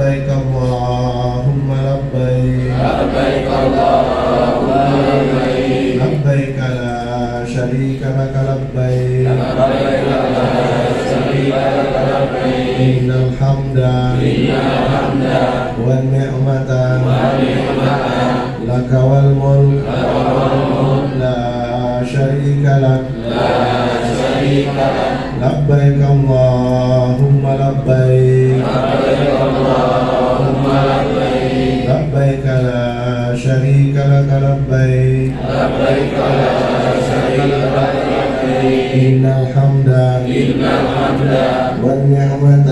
لبيك اللهم لبيك لبيك اللهم لبيك لبيك لا شريك لك لبيك لبيك لا شريك لك لبيك إن الحمد والنعمة لك والملك لا شريك لك لبيك اللهم لبيك لبيك لا شريك لك لبيك إن الحمد والنعمة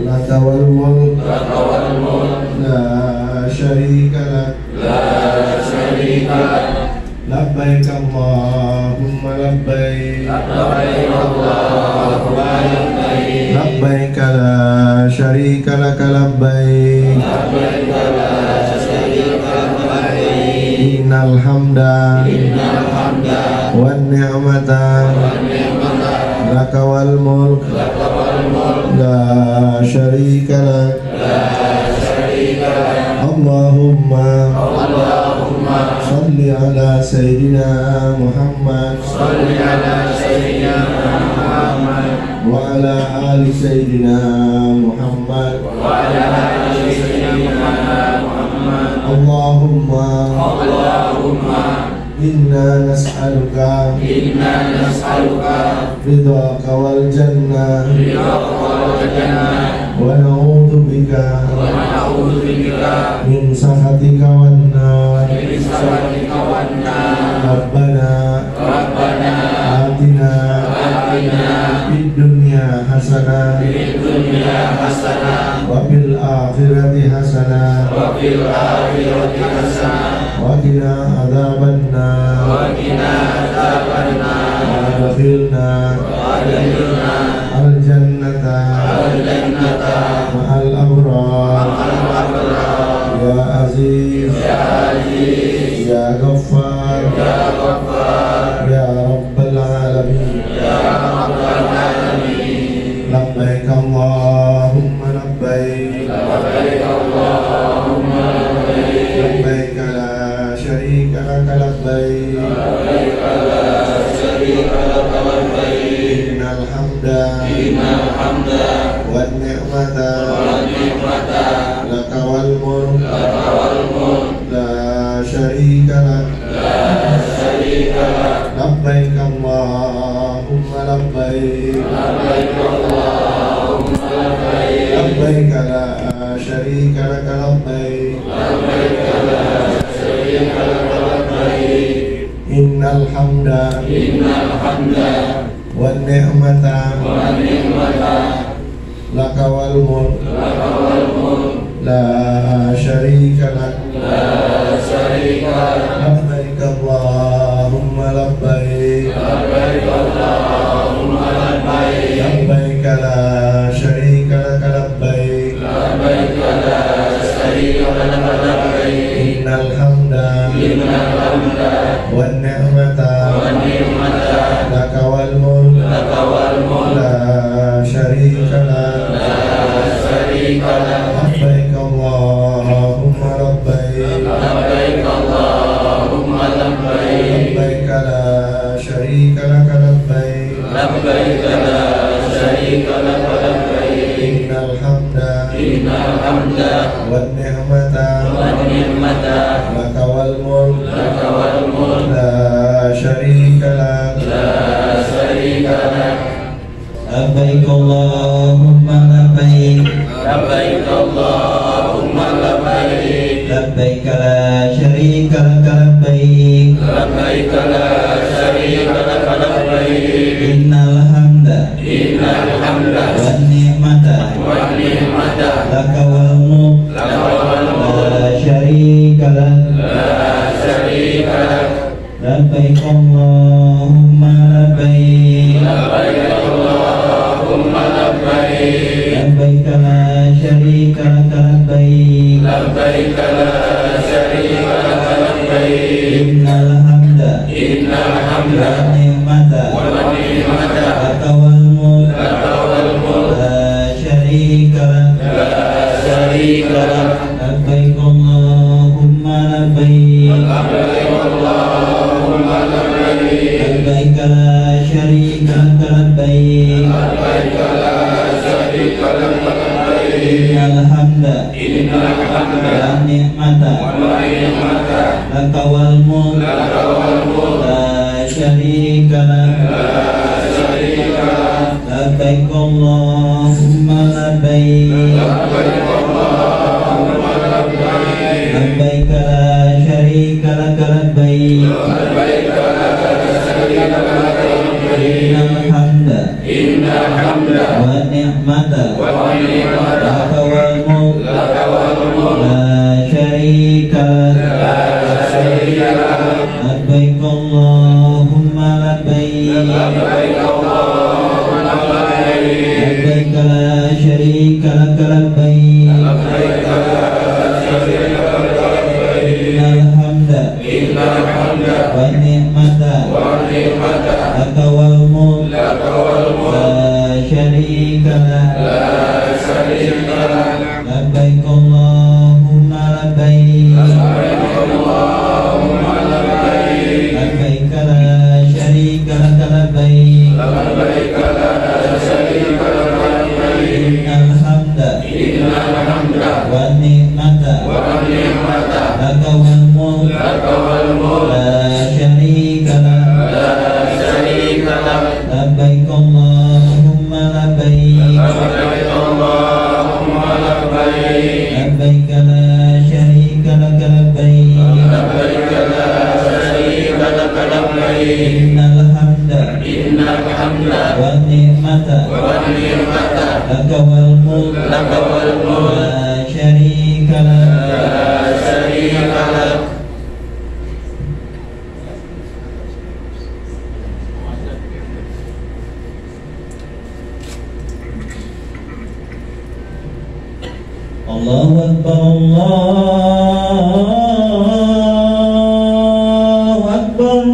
لك والملك لا شريك لك لبيك اللهم لبيك لبيك لا شريك لك لبيك إن الحمد والنعمة لك والملك لا شريك لك اللهم صل على سيدنا محمد وعلى آل سيدنا محمد اللهم إنا نسألك رضاك والجنة ونعوذ بك من سخطك والنار ربنا آتنا في الدنيا حسنة وفي الآخرة حسنة وقنا عذاب النار وادخلنا الجنة مع الأبرار يا عزيز يا غفار يا رب العالمين لبيك اللهم لبيك لبيك لا شريك لك لبيك إن الحمد والنعمة لك والملك لا شريك لك لبيك اللهم لبيك لبيك لا شريك لك لبيك إن الحمد والنعمة لك والملك لا شريك لك لبيك اللهم لبيك لبيك لا شريك لك لبيك إن الحمد والنعمة لك والملك لا شريك لك لبيك اللهم لبيك لبيك لا شريك لك لبيك إن الحمد والنعمة لك والملك لا شريك لك لبيك اللهم لبيك لبيك لا شريك لك لبيك إن الحمد والنعمة لك والملك لا شريك لك لبيك اللهم لبيك لبيك لا شريك لك لبيك إن الحمد والنعمة لك والملك لا شريك لك شريك لك لبيك اللهم لبيك لبيك اللهم لبيك لبيك لا شريك لك لبيك لبيك لا شريك لك لبيك إن الحمد إن الحمد والنعمة والنعمة لك والملك لك والملك لا شريك لك لا شريك لك لبيك اللهم لبيك لبيك اللهم لبيك لبيك لا شريك لك لبيك لبيك لا شريك لك إن لبيك الحمد إن الحمد والنعمة والنعمة لك والملك لك والملك لا شريك لك لا شريك لك لبيك اللهم لبيك لبيك اللهم لبيك لبيك لا شريك لك لبيك لبيك لا شريك لك لبيك إن الحمد إن الحمد والنعمة والنعمة لك والملك لك والملك لا شريك لك لا شريك لك لبيك اللهم لبيك لبيك اللهم لبيك لبيك لا شريك لك لبيك لبيك لا شريك لك لبيك إن الحمد إن الحمد والنعمة والنعمة لك والملك لك والملك لا شريك لك لا شريك لك لبيك اللهم لبيك لبيك اللهم لبيك لبيك لا شريك لك لبيك لبيك لا شريك لك لبيك إن الحمد إن الحمد والنعمة والنعمة لك والملك لك والملك لا شريك لك لا شريك لك Allahu Akbar Allahu Akbar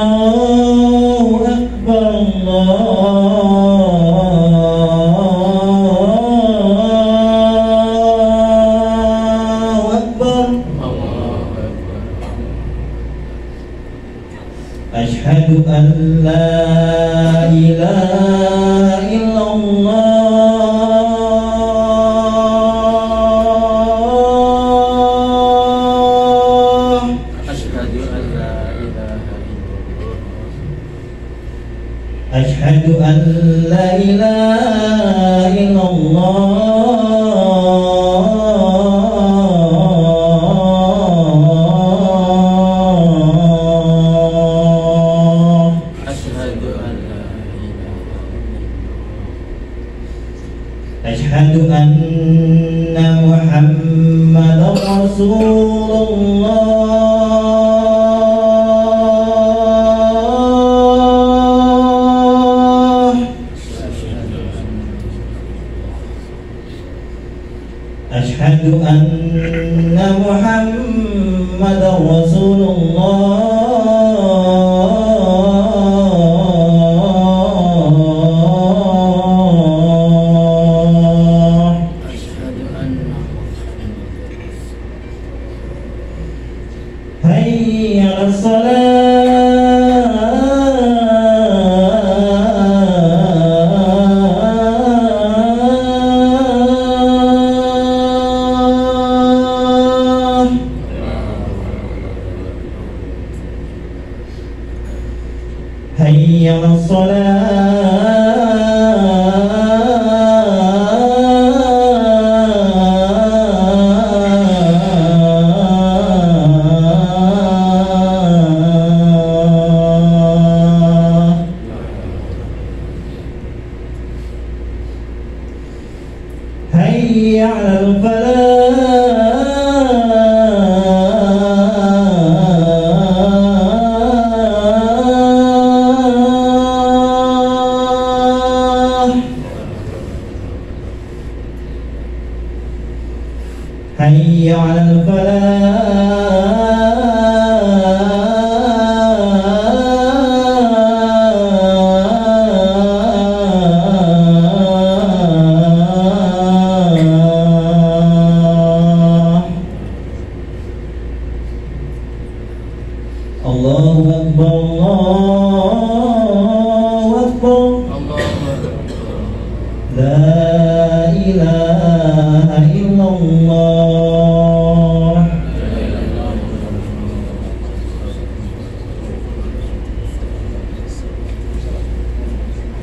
Allahu Akbar Allahu Akbar Ashhadu an la ilaha illallah أشهد أن لا إله إلا الله أشهد أن لا أشهد أن محمدا رسول الله أشهد أن محمدا رسول الله هيا على الصلاة هيا على الصلاة هيا على الفلاح هيا على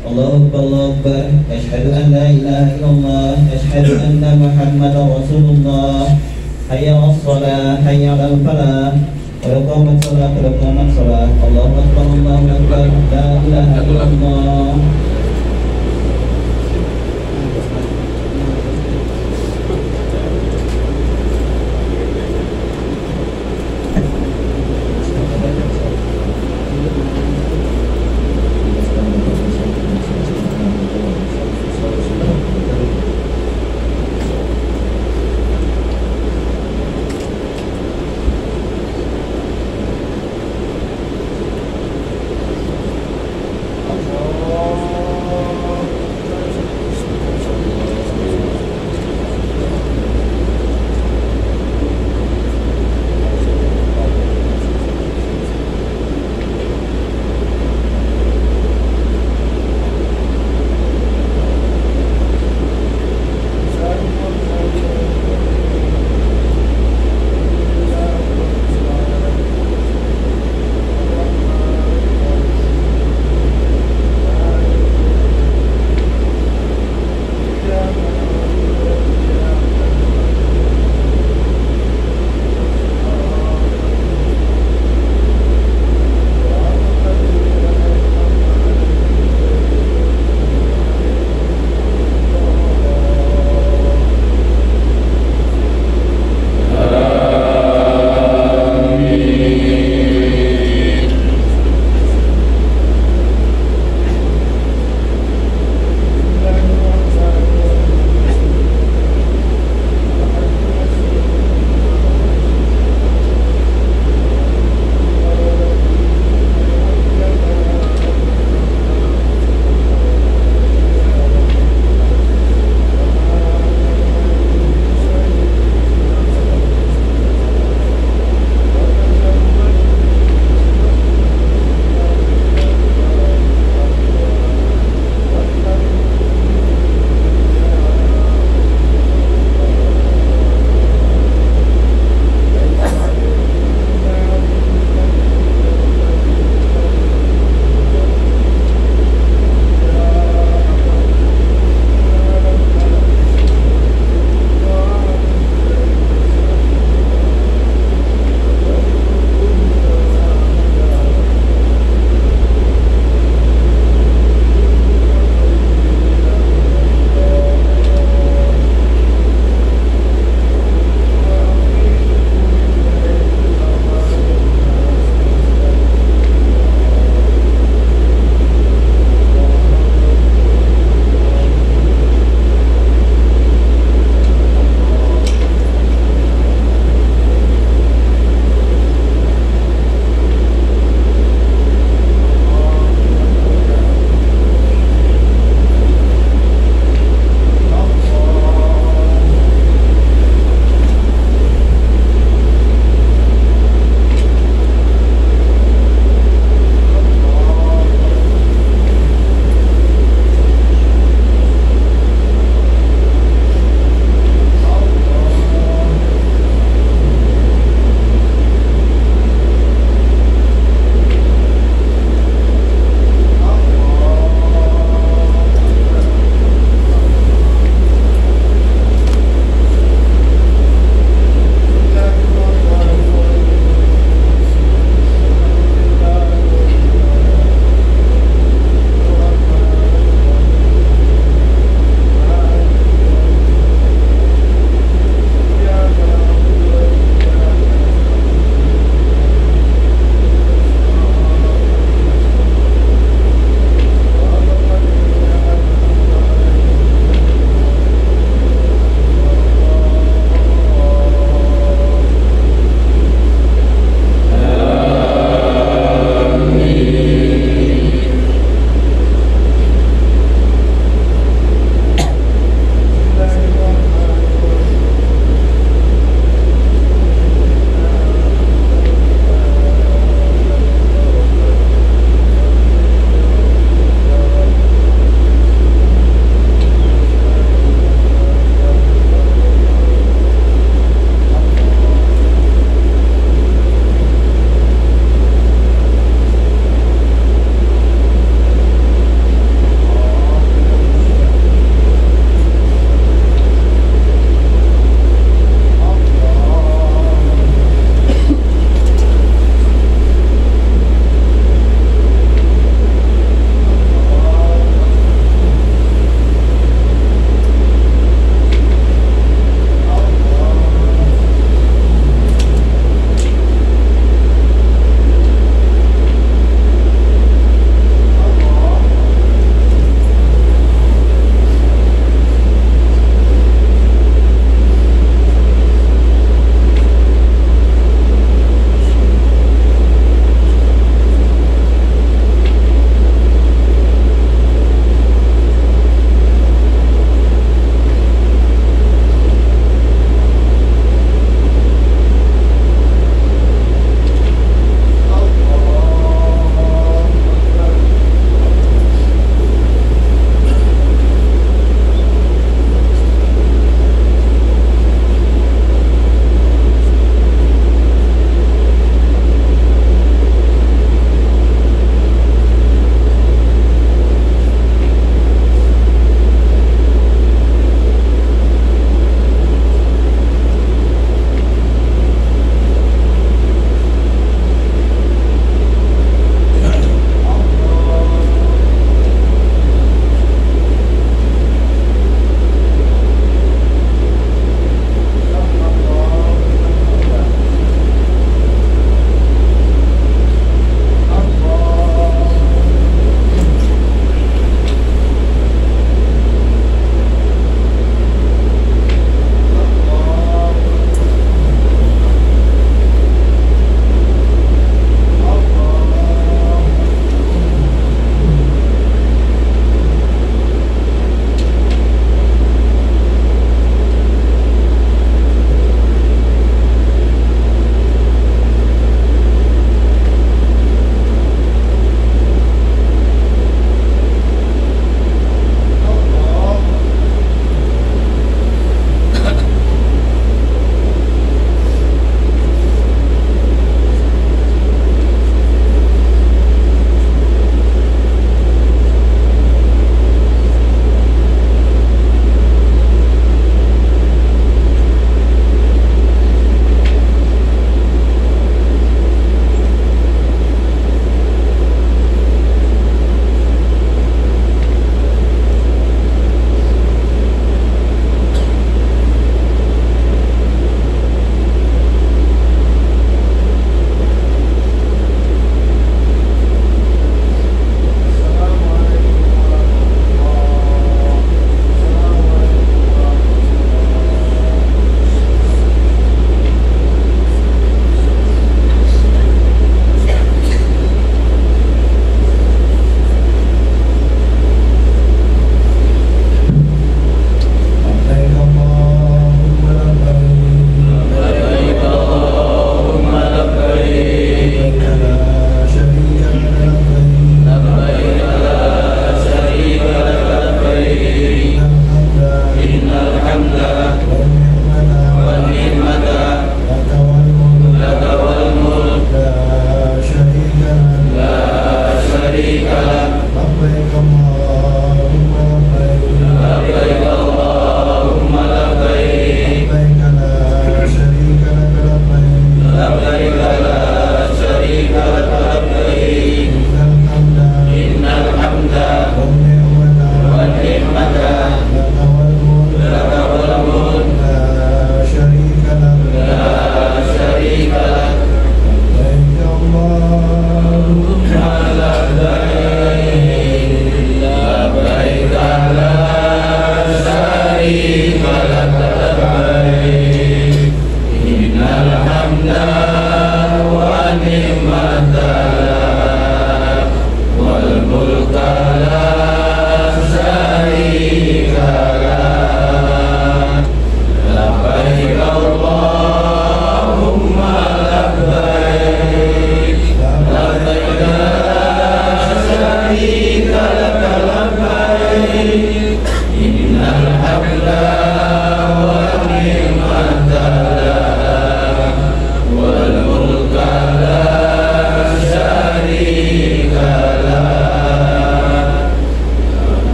Allahu Akbar, Allahu Akbar. Asyhadu an la ilaha illallah. Asyhadu anna Muhammadar Rasulullah. Hayya 'alas shalah, hayya 'alal falah. Qad qamatis shalah, qad qamatis shalah. Allahu Akbar, Allahu Akbar. La ilaha illallah.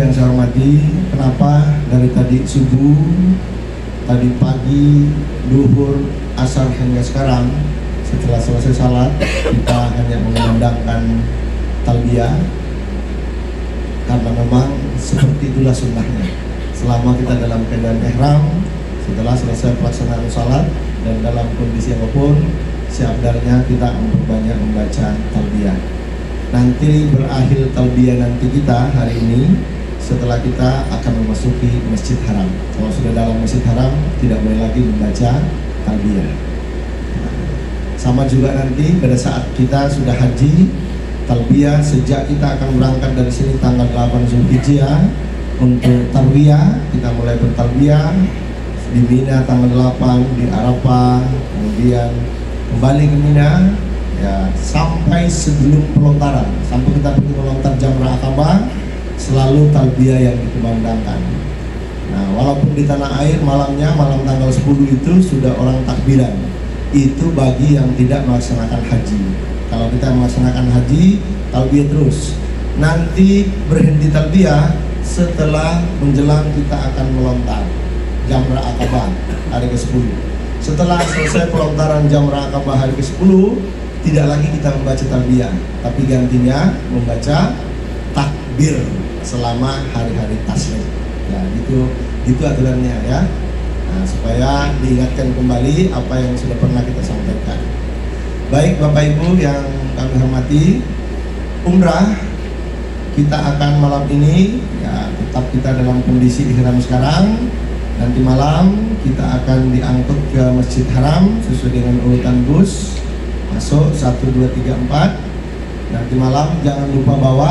yang saya hormati, kenapa dari tadi subuh, tadi pagi, duhur, asar hingga sekarang setelah selesai salat kita hanya mengumandangkan talbiyah, karena memang seperti itulah sunnahnya. Selama kita dalam keadaan ihram, setelah selesai pelaksanaan salat dan dalam kondisi apapun, seabdalnya kita memperbanyak membaca talbiyah. Nanti berakhir talbiyah nanti kita hari ini, setelah kita akan memasuki Masjid Haram. Kalau sudah dalam Masjid Haram, tidak boleh lagi membaca talbiyah. Sama juga nanti pada saat kita sudah haji, talbiyah sejak kita akan berangkat dari sini tanggal 8 Zulhijjah untuk tarwiyah, kita mulai bertalbiyah di Mina tanggal 8, di Arafah, kemudian kembali ke Mina ya sampai sebelum pelontaran, sampai kita pergi melontar Jamrah Aqabah, selalu talbiyah yang dikumandangkan. Nah, walaupun di tanah air malamnya, malam tanggal 10 itu sudah orang takbiran. Itu bagi yang tidak melaksanakan haji. Kalau kita melaksanakan haji, talbiyah terus. Nanti berhenti talbiyah setelah menjelang kita akan melontar Jamrah Aqabah hari ke-10. Setelah selesai pelontaran Jamrah Aqabah hari ke-10, tidak lagi kita membaca talbiyah, tapi gantinya membaca takbir selama hari-hari tasyrik. Ya, itu aturannya ya. Nah, supaya diingatkan kembali apa yang sudah pernah kita sampaikan. Baik Bapak Ibu yang kami hormati, umrah kita akan malam ini ya tetap kita dalam kondisi ihram sekarang. Nanti malam kita akan diangkut ke Masjid Haram sesuai dengan urutan bus. Masuk 1, 2, 3, 4. Nanti malam jangan lupa bawa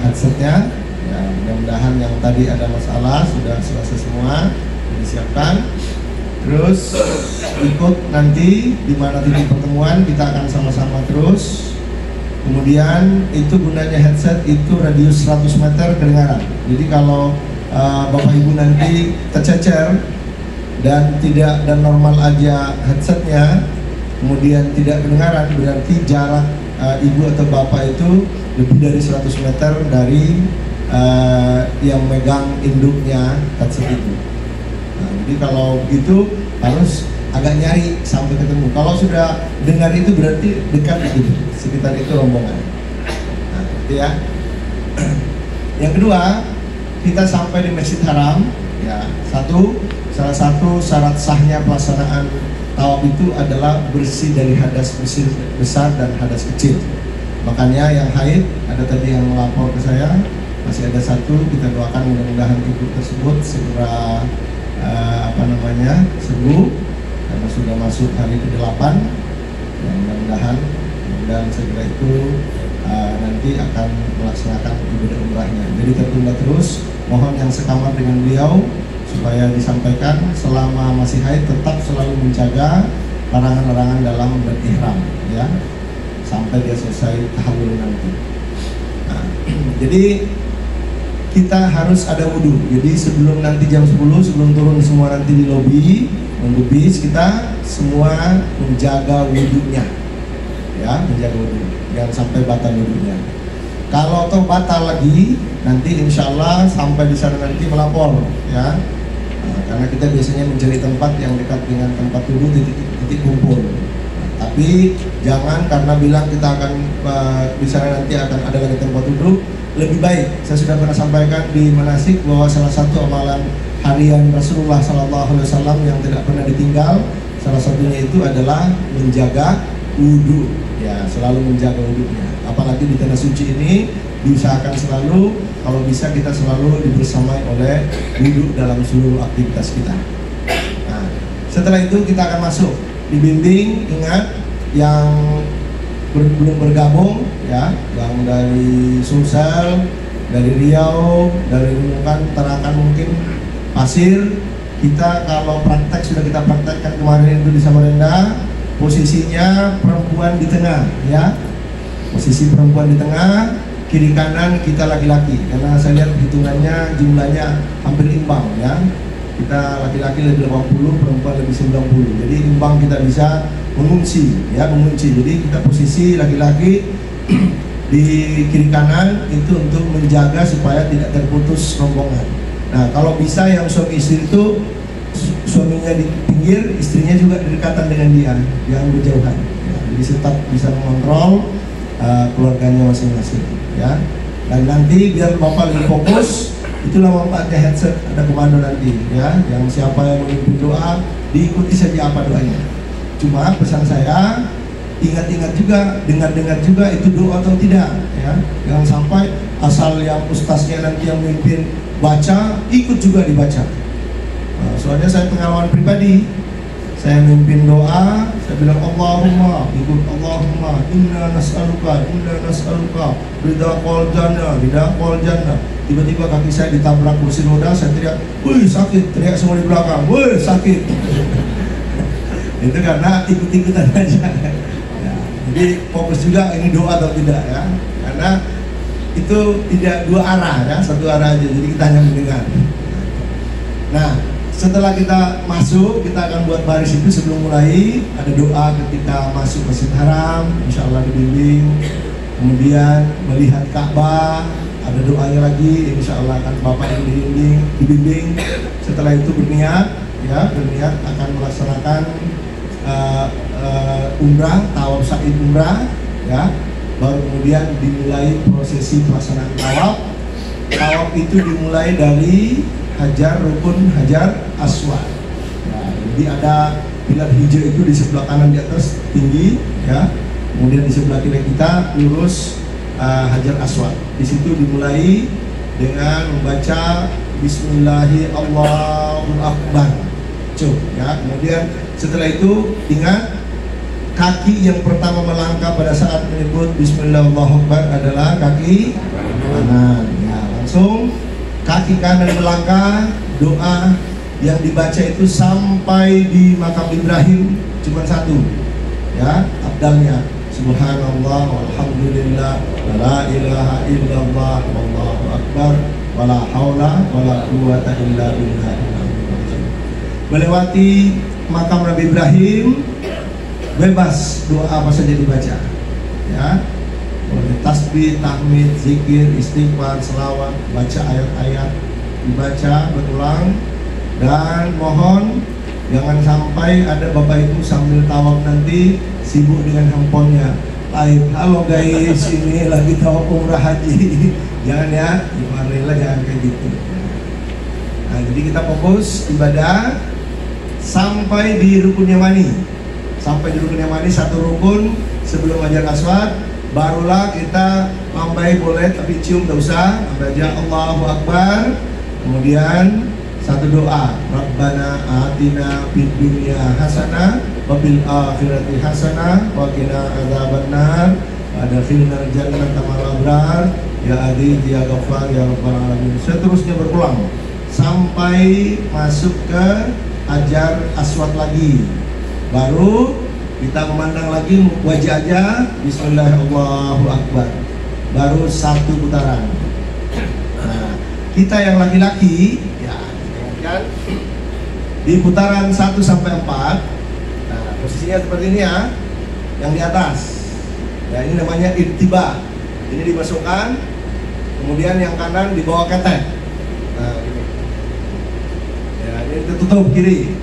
headsetnya ya, mudah-mudahan yang tadi ada masalah sudah selesai semua, disiapkan. Terus ikut nanti di mana titik pertemuan, kita akan sama-sama terus. Kemudian itu gunanya headset itu radius 100 meter kedengaran. Jadi kalau Bapak Ibu nanti tercecer dan normal aja headsetnya, kemudian tidak kedengaran, berarti jarak ibu atau bapak itu lebih dari 100 meter dari yang megang induknya headset itu. Nah, jadi kalau begitu harus agak nyari sampai ketemu. Kalau sudah dengar itu berarti dekat itu, sekitar itu rombongan. Nah, itu ya. Yang kedua, kita sampai di Masjid Haram. Ya, salah satu syarat sahnya pelaksanaan tawaf itu adalah bersih dari hadas besar dan hadas kecil. Makanya yang haid, ada tadi yang melapor ke saya, masih ada satu, kita doakan mudah-mudahan ibu tersebut segera sembuh karena sudah masuk hari ke-8. Ya, mudah-mudahan segera itu nanti akan melaksanakan ibadah umrahnya. Jadi tertunda terus, mohon yang sekamar dengan beliau supaya disampaikan selama masih haid tetap selalu menjaga larangan-larangan dalam berihram ya sampai dia selesai tahallul nanti. Nah, jadi kita harus ada wudhu. Jadi sebelum nanti jam 10, sebelum turun semua nanti di lobi nunggu bis, kita semua menjaga wudhunya ya, menjaga wudhu, jangan sampai batal wudhunya. Kalau toh batal lagi, nanti insya Allah sampai di sana nanti melapor ya. Nah, karena kita biasanya mencari tempat yang dekat dengan tempat wudhu, titik kumpul. Nah, tapi jangan karena bilang kita akan di sana nanti akan ada lagi tempat wudhu. Lebih baik, saya sudah pernah sampaikan di manasik bahwa salah satu amalan harian Rasulullah SAW yang tidak pernah ditinggal, salah satunya itu adalah menjaga wudhu. Ya, selalu menjaga wudhunya. Apalagi di tanah suci ini diusahakan selalu, kalau bisa kita selalu dibersamai oleh wudhu dalam seluruh aktivitas kita. Nah, setelah itu kita akan masuk, dibimbing. Ingat yang belum bergabung ya, yang dari Sumsel, dari Riau, dari Nunukan, Tarakan mungkin Pasir, kita kalau praktek sudah kita praktekkan kemarin itu di Samarinda. Posisinya perempuan di tengah ya, posisi perempuan di tengah, kiri kanan kita laki-laki, karena saya lihat hitungannya jumlahnya hampir imbang ya, kita laki-laki lebih 80, perempuan lebih 90, jadi imbang, kita bisa mengunci ya, mengunci. Jadi kita posisi laki-laki di kiri kanan itu untuk menjaga supaya tidak terputus rombongan. Nah, kalau bisa yang suami istri itu suaminya di pinggir, istrinya juga berdekatan dengan dia, jangan berjauhan. Ya, jadi tetap bisa mengontrol keluarganya masing-masing. Ya, dan nanti biar bapak lebih fokus, itulah manfaatnya headset, ada komando nanti. Ya, yang siapa yang memimpin doa diikuti saja apa doanya. Cuma pesan saya, ingat-ingat juga, dengar-dengar juga itu doa atau tidak. Ya, jangan sampai asal yang ustaznya nanti yang memimpin baca, ikut juga dibaca. Nah, soalnya saya pengalaman pribadi, saya memimpin doa, saya bilang Allahumma, ikut Allahumma, inna nas'aluka ridaqal jannah. Tiba-tiba kaki saya ditabrak kursi roda, saya teriak, wih sakit, teriak semua di belakang, wih sakit. Itu karena ikut-ikutan aja. Ya, jadi fokus juga ini doa atau tidak ya, karena itu tidak dua arah ya, satu arah aja, jadi kita hanya mendengar. Nah, setelah kita masuk, kita akan buat baris itu sebelum mulai. Ada doa ketika masuk Masjid Haram, insya Allah dibimbing. Kemudian melihat Ka'bah, ada doanya lagi, insya Allah akan Bapak yang dibimbing. Setelah itu berniat akan melaksanakan umrah, tawaf sa'i umrah, ya. Baru kemudian dimulai prosesi pelaksanaan tawaf. Tawaf itu dimulai dari rukun Hajar Aswad. Nah, jadi ada pilar hijau itu di sebelah kanan di atas tinggi, ya. Kemudian di sebelah kiri kita lurus Hajar Aswad. Di situ dimulai dengan membaca Bismillahirrahmanirrahim, Allahu Akbar. Ya. Kemudian setelah itu ingat, kaki yang pertama melangkah pada saat menyebut Bismillahirrahmanirrahim adalah kaki kanan. Ya, langsung kaki kanan melangkah, doa yang dibaca itu sampai di makam Ibrahim cuma satu, ya, abdalnya Subhanallah walhamdulillah la ilaha illallah wallahu akbar wala haula wala quwwata illa billah. Melewati makam Nabi Ibrahim, bebas doa apa saja dibaca, ya. Boleh tasbih, tahmid, zikir, istighfar, selawat, baca ayat-ayat, dibaca berulang. Dan mohon jangan sampai ada bapak ibu sambil tawaf nanti sibuk dengan handphonenya. Live, halo guys, ini lagi tawaf umrah haji. Jangan ya, dimarahin, jangan kayak gitu. Nah, jadi kita fokus ibadah sampai di rukun Yamani. Sampai di rukun Yamani, satu rukun sebelum Hajar Aswad. Barulah kita lambai boleh, tapi cium tak usah. Baca Allahu Akbar. Kemudian satu doa, Rabbana atina fid dunya hasanah wa fil akhirati hasanah wa qina adzabannar wa adkhilnal jannata ma'al abrar ya Aziz ya Ghaffar ya Rabbal alamin. Seterusnya berulang sampai masuk ke Hajar Aswad lagi. Baru kita memandang lagi wajah aja, Bismillahirrahmanirrahim, baru satu putaran. Nah, kita yang laki-laki, ya, kan, di putaran 1 sampai 4. Nah, posisinya seperti ini ya, yang di atas. Ya, ini namanya ittiba. Ini dimasukkan, kemudian yang kanan di bawah ketek. Nah, ini. Ya, ini tertutup kiri.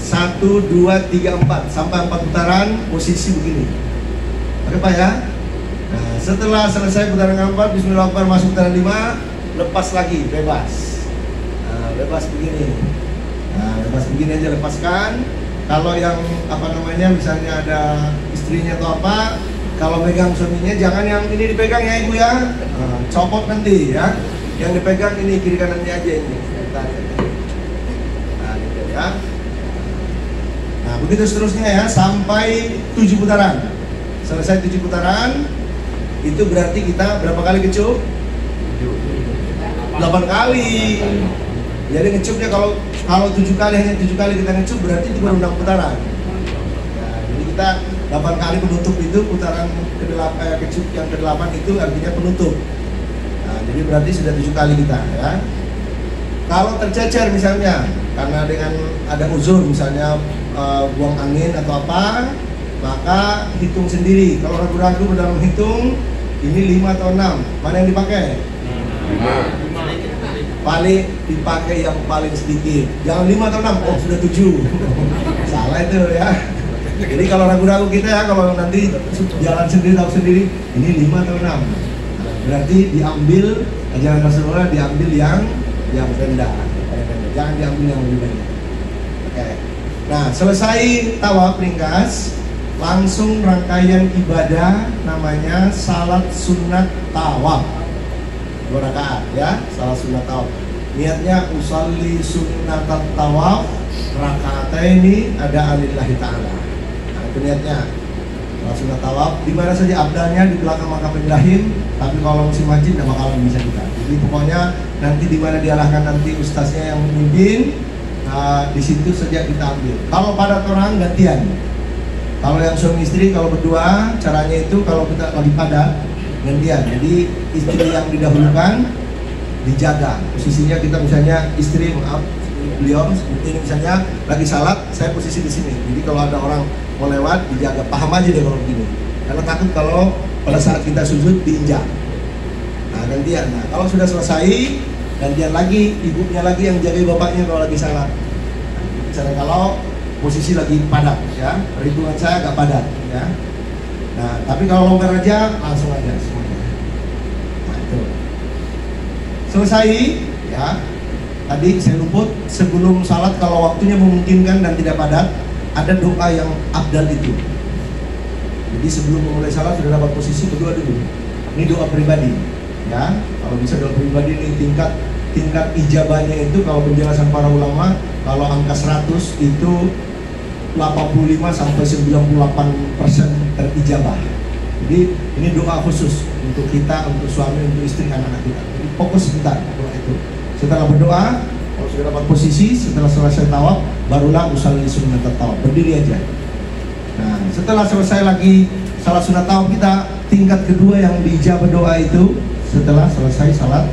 1, 2, 3, 4 sampai 4 putaran posisi begini. Oke Pak ya. Nah, setelah selesai putaran keempat, Bismillahirrahmanirrahim, masuk putaran 5, lepas lagi, bebas. Nah, bebas begini. Nah, bebas begini aja, lepaskan. Kalau yang misalnya ada istrinya atau apa, kalau pegang suaminya jangan yang ini dipegang ya ibu ya. Nah, copot nanti ya. Yang dipegang ini kiri kanannya aja ini. Nah, gitu ya. Nah, begitu seterusnya ya, sampai 7 putaran. Selesai 7 putaran, itu berarti kita berapa kali kecup? 8 kali. Jadi ngecupnya kalau 7 kali, hanya 7 kali kita ngecup, berarti itu baru 6 putaran. Nah, jadi kita 8 kali penutup itu, putaran kecup yang ke-8 itu artinya penutup. Nah, jadi berarti sudah 7 kali kita ya. Kalau tercecer misalnya, karena dengan ada uzur misalnya buang angin atau apa, maka hitung sendiri. Kalau ragu-ragu dalam hitung, Ini 5 atau 6? Mana yang dipakai? 5. Paling dipakai yang paling sedikit. Jangan 5 atau 6. Oh, sudah 7. Salah itu ya. Jadi kalau ragu-ragu kita ya, kalau nanti jalan sendiri tahu sendiri, ini 5 atau 6. Berarti diambil ajaran Rasulullah, diambil yang rendah. Jangan diambil yang lebih banyak. Oke. Nah, selesai tawaf ringkas, langsung rangkaian ibadah namanya salat sunat tawaf. 2 rakaat ya, salat sunat tawaf. Niatnya usolli sunat tawaf rakaataini ada alillahi ta'ala. Nah, itu niatnya. Salat sunat tawaf di mana saja abdalnya di belakang makam Ibrahim, tapi kalau musim haji tidak bakalan bisa kita. Jadi pokoknya nanti di mana diarahkan nanti ustaznya yang memimpin, di situ saja kita ambil. Kalau padat orang gantian. Kalau yang suami istri kalau berdua caranya itu kalau kita lagi padat gantian. Jadi istri yang didahulukan dijaga posisinya, kita misalnya istri beliau ini misalnya lagi salat, saya posisi di sini. Jadi kalau ada orang mau lewat dijaga, paham aja deh kalau begini. Karena takut kalau pada saat kita sujud diinjak. Nah, gantian. Nah, kalau sudah selesai gantian lagi, ibunya lagi yang jaga bapaknya kalau lagi salat. Misalnya kalau posisi lagi padat ya, perhitungan saya agak padat ya. Nah, tapi kalau longgar aja langsung aja semuanya. Nah, itu. Selesai ya. Tadi saya luput, sebelum salat kalau waktunya memungkinkan dan tidak padat, ada doa yang afdal itu. Jadi sebelum memulai salat sudah dapat posisi, berdoa dulu. Ini doa pribadi ya. Kalau bisa doa pribadi ini tingkat ijabahnya itu kalau penjelasan para ulama, kalau angka 100 itu 85 sampai 98% terijabah. Jadi ini doa khusus untuk kita, untuk suami, untuk istri, anak-anak kita. Jadi fokus sebentar doa itu. Setelah berdoa, kalau sudah dapat posisi, setelah selesai tawaf, barulah usolli sunat tawaf. Berdiri aja. Nah, setelah selesai lagi salat sunat tawaf kita, tingkat kedua yang diijabah doa itu setelah selesai salat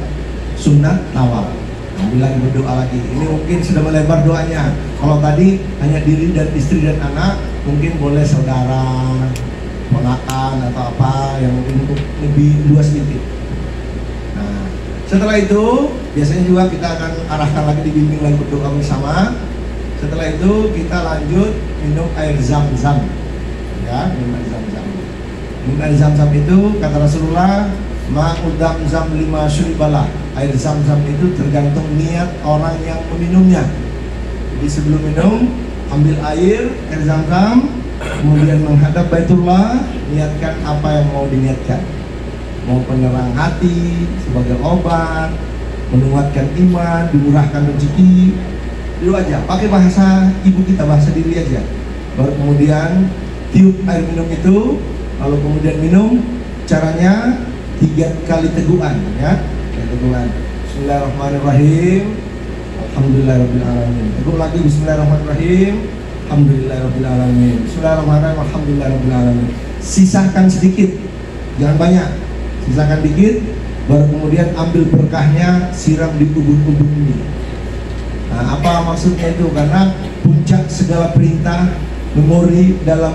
sunat tawaf. Ambil lagi berdoa lagi. Ini mungkin sudah melebar doanya. Kalau tadi hanya diri dan istri dan anak, mungkin boleh saudara, ponakan atau apa yang mungkin untuk lebih luas sedikit. Nah, setelah itu biasanya juga kita akan arahkan lagi, dibimbing lagi berdoa bersama. Setelah itu kita lanjut minum air zam-zam. Ya, minum air zam-zam. Minum air zam-zam itu kata Rasulullah, ma'ud zam-zam 5 syuribalah. Air zam-zam itu tergantung niat orang yang meminumnya. Jadi sebelum minum, ambil air zam-zam, kemudian menghadap Baitullah, niatkan apa yang mau diniatkan. Mau penerang hati, sebagai obat, menguatkan iman, dimurahkan rezeki. Dulu aja, pakai bahasa ibu kita, bahasa diri aja. Baru kemudian tiup air minum itu, lalu kemudian minum. Caranya 3 kali teguhan ya. Teguhan. Bismillahirrahmanirrahim. Alhamdulillahirrahmanirrahim. Teguh lagi, Bismillahirrahmanirrahim. Alhamdulillahirrahmanirrahim. Bismillahirrahmanirrahim. Alhamdulillahirrahmanirrahim. Sisakan sedikit, jangan banyak. Sisakan dikit, baru kemudian ambil berkahnya, siram di ubun-ubun ini. Nah, apa maksudnya itu? Karena puncak segala perintah, memori dalam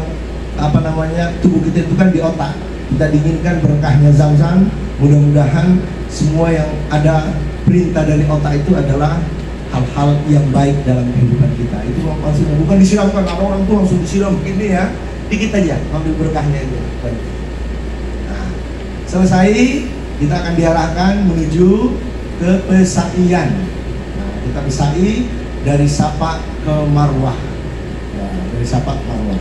tubuh kita itu kan di otak. Kita dinginkan berkahnya zam-zam. Mudah-mudahan semua yang ada perintah dari otak itu adalah hal-hal yang baik dalam kehidupan kita. Itu maksudnya, bukan disiramkan. Ada orang tuh langsung disiram begini ya, dikit aja ambil berkahnya itu. Nah, selesai kita akan diarahkan menuju ke pesaian. Nah, kita pesai dari Safa ke Marwah. Ya, dari Safa ke Marwah.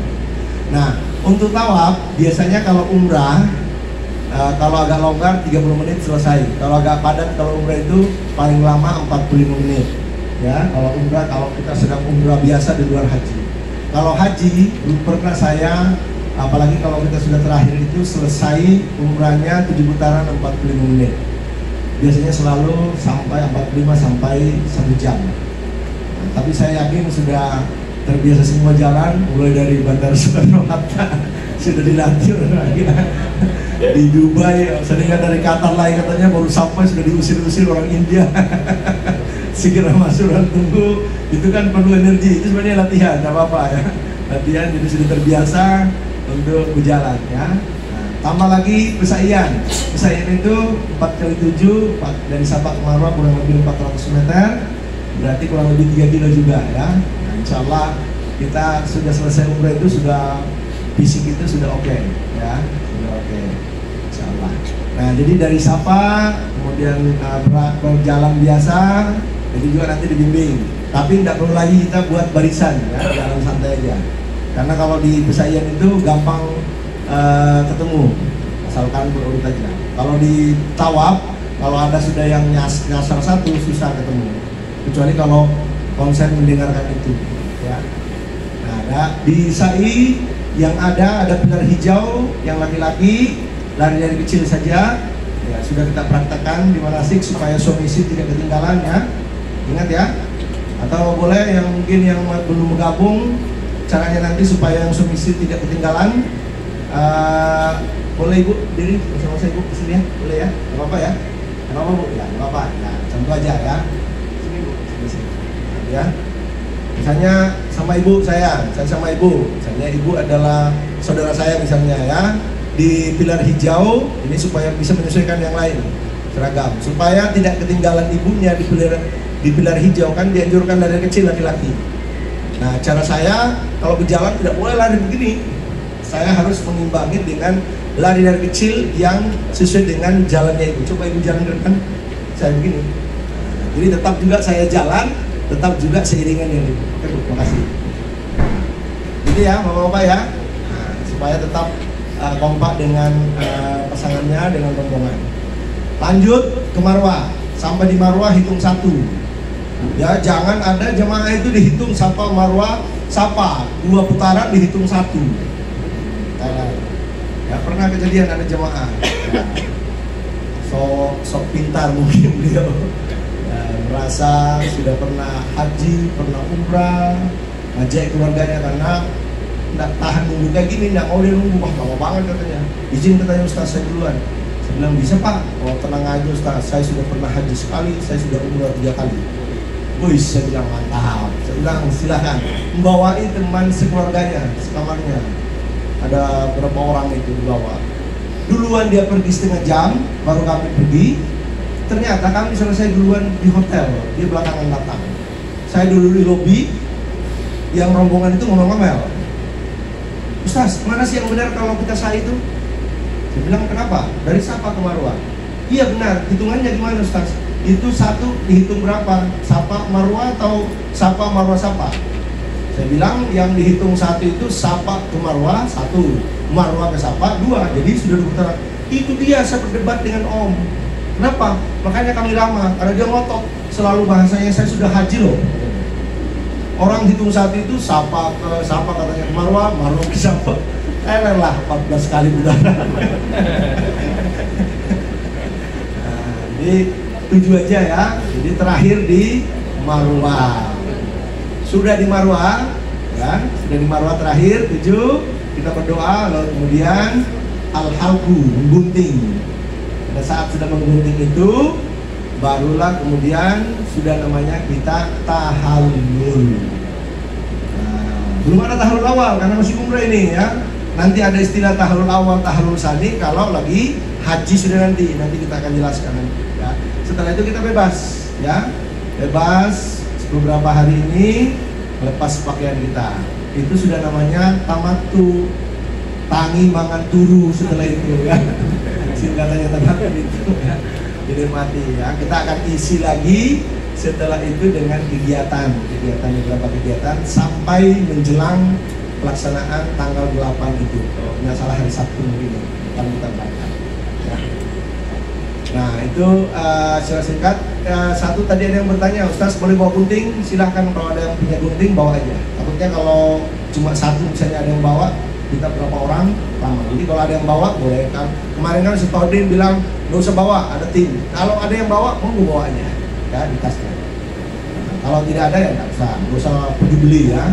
Nah, untuk tawaf biasanya kalau umrah, kalau agak longgar 30 menit selesai. Kalau agak padat, kalau umrah itu paling lama 45 menit. Ya, kalau umrah, kalau kita sedang umrah biasa di luar haji. Kalau haji, belum pernah saya, apalagi kalau kita sudah terakhir itu selesai umrahnya 7 putaran 45 menit. Biasanya selalu sampai 45 sampai 1 jam. Nah, tapi saya yakin sudah terbiasa semua jalan, mulai dari Bandara Soekarno-Hatta sudah dilatih lagi. Di Dubai, sering dari Qatar lain katanya baru sampai sudah diusir-usir orang India. Segera masuk dan tunggu, itu kan perlu energi. Itu sebenarnya latihan, tidak apa-apa ya. Latihan jadi sudah terbiasa untuk berjalan ya. Nah, tambah lagi pesaian. Pesaian itu 4 kali 7 dari Sabah ke Marwah kurang lebih 400 meter, berarti kurang lebih 3 kilo juga ya. Nah, insya Allah kita sudah selesai umrah itu sudah fisik itu sudah oke ya, sudah oke insya Allah. Nah jadi dari Sapa kemudian berjalan biasa itu juga nanti dibimbing, tapi tidak perlu lagi kita buat barisan ya, jalan santai aja, karena kalau di pesaian itu gampang ketemu, asalkan berurut aja. Kalau di tawaf, kalau ada sudah yang nyasar satu susah ketemu, kecuali kalau konsen mendengarkan itu ya. Nah di sa'i yang ada pilar hijau yang laki-laki lari dari kecil saja ya, sudah kita praktekkan di manasik supaya suami istri tidak ketinggalan ya, ingat ya. Atau boleh yang mungkin yang belum bergabung, caranya nanti supaya yang suami istri tidak ketinggalan, boleh ibu diri bersama saya ibu kesini ya, boleh ya, nggak apa-apa ya, nggak apa-apa bu, ya nggak apa-apa, nah contoh aja ya, sini bu, sini ya. Misalnya sama ibu saya sama ibu, misalnya ibu adalah saudara saya misalnya ya, di pilar hijau ini supaya bisa menyesuaikan yang lain seragam, supaya tidak ketinggalan ibunya di pilar hijau, kan dianjurkan dari kecil laki-laki. Nah cara saya kalau berjalan tidak boleh lari begini, saya harus mengimbangi dengan lari dari kecil yang sesuai dengan jalannya ibu. Coba ibu jalan ke depan, saya begini. Nah, jadi tetap juga saya jalan, tetap juga seiringan yang ibu. Oke bu, terima kasih. Jadi ya bapak-bapak ya, nah, supaya tetap kompak dengan pasangannya, dengan rombongan. Lanjut ke Marwah, sampai di Marwah hitung 1 ya, jangan ada jemaah itu dihitung Safa Marwah Safa 2 putaran dihitung 1 ya. Pernah kejadian ada jemaah ya, sok pintar mungkin beliau ya, merasa sudah pernah haji, pernah umrah, ngajak keluarganya karena nggak tahan nunggu kayak gini, nggak mau dia nunggu, wah lama banget katanya, izin katanya Ustaz saya duluan. Saya bilang bisa pak, oh tenang aja Ustaz, saya sudah pernah haji sekali, saya sudah umrah 3 kali. Wih, saya bilang mantap, saya bilang silahkan membawai teman sekeluarganya, sekamarnya, ada berapa orang itu dibawa. Duluan dia pergi setengah jam, baru kami pergi. Ternyata kami selesai duluan di hotel, dia belakangan datang. Saya dulu di lobi, yang rombongan itu ngomel-ngomel, Ustaz, mana sih yang benar kalau kita sa'i itu? Saya bilang kenapa? Dari Safa ke Marwah. Iya benar, hitungannya gimana Ustaz? Itu 1 dihitung berapa? Safa Marwah atau Safa Marwah Safa? Saya bilang yang dihitung 1 itu Safa ke Marwah 1, Marwah ke Safa 2. Jadi sudah 2 putaran. Itu dia saya berdebat dengan Om. Kenapa? Makanya kami lama, karena dia ngotot selalu bahasanya saya sudah haji loh. Orang hitung 1 itu Safa ke Safa katanya ke Marwah, Marwah ke Safa. Lah 14 kali putaran. Nah, jadi 7 aja ya. Jadi terakhir di Marwah. Sudah di Marwah ya, sudah di Marwah terakhir 7, kita berdoa, lalu kemudian al-halqu, menggunting. Pada saat sudah menggunting itu barulah kemudian sudah namanya kita tahallul. Nah, belum ada tahallul awal karena masih umrah ini ya. Nanti ada istilah tahallul awal, tahallul sani kalau lagi haji sudah nanti kita akan jelaskan ya. Setelah itu kita bebas ya, bebas beberapa hari ini melepas pakaian kita. Itu sudah namanya tamattu, tangi mangan turu setelah itu ya. Singkatannya tamattu itu ya. Jadi mati ya. Kita akan isi lagi setelah itu dengan kegiatan beberapa kegiatan sampai menjelang pelaksanaan tanggal 8 itu. Nggak salah hari Sabtu mungkin akan kita berangkat. Ya. Nah itu secara singkat. Satu tadi ada yang bertanya, Ustaz boleh bawa gunting? Silahkan, kalau ada yang punya gunting bawa aja. Takutnya kalau cuma 1 misalnya ada yang bawa, kita berapa orang lama. Jadi kalau ada yang bawa boleh kan. Kemarin kan Sutodin bilang nggak usah bawa, ada tim. Kalau ada yang bawa, mau bawa aja ya di tasnya. Nah, kalau tidak ada ya nggak usah pergi beli ya.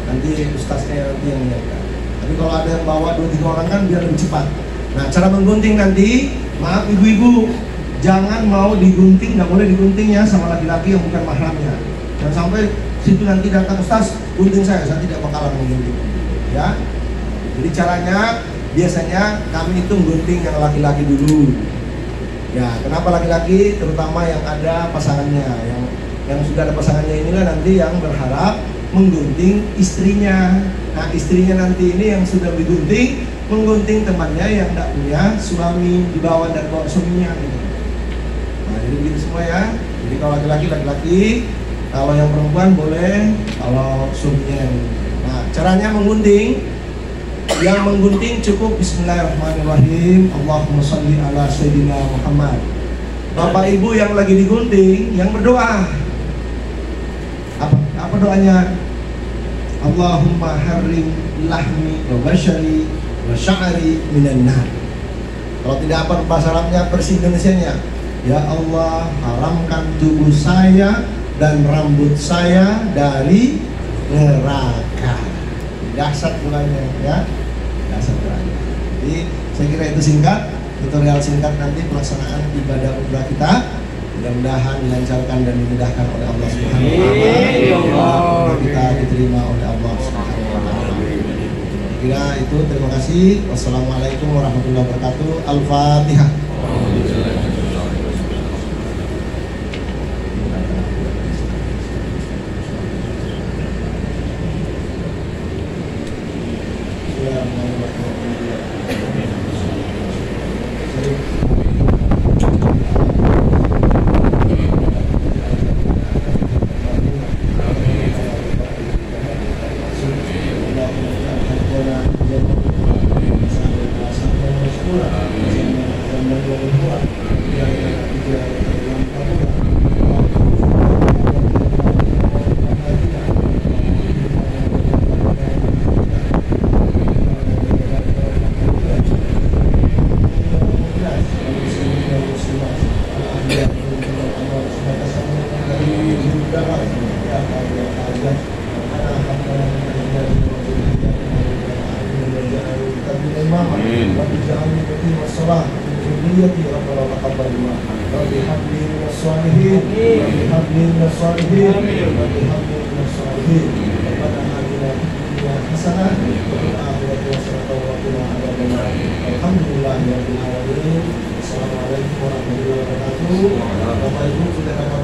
Nanti Ustaznya nanti yang menjaga. Tapi kalau ada yang bawa 2-3 orang kan biar lebih cepat. Nah cara menggunting nanti, maaf ibu-ibu, jangan mau digunting, nggak boleh digunting ya sama laki-laki yang bukan mahramnya. Jangan sampai situ nanti datang Ustaz, gunting saya tidak bakalan menggunting ya. Jadi caranya biasanya kami itu gunting yang laki-laki dulu. Ya, kenapa laki-laki? Terutama yang ada pasangannya, yang sudah ada pasangannya inilah nanti yang berharap menggunting istrinya. Nah, istrinya nanti ini yang sudah digunting, menggunting temannya yang tidak punya suami, dibawa dan bawa suaminya gitu. Nah, jadi begitu semua ya. Jadi kalau laki-laki, kalau yang perempuan boleh, kalau suaminya. Nah, caranya menggunting. Yang menggunting cukup bismillahirrahmanirrahim. Allahumma sholli ala sayyidina Muhammad. Bapak Ibu yang lagi digunting, yang berdoa. Apa doanya? Allahumma harrim lahmi wa bashari wa sya'ri minan nar. Kalau tidak apa bahasa Arabnya, versi Indonesianya, ya Allah, haramkan tubuh saya dan rambut saya dari neraka. Dahsyat doanya ya. Dahsyat doanya. Jadi saya kira itu singkat, tutorial singkat nanti pelaksanaan ibadah umrah kita. Mudah-mudahan dilancarkan dan dimudahkan oleh Allah Subhanahu wa taala. Kita diterima oleh Allah Subhanahu wa taala. Kira itu, terima kasih. Wassalamualaikum warahmatullahi wabarakatuh. Al-Fatihah. Assalamualaikum warahmatullahi wabarakatuh. Bapak Ibu sudah dapat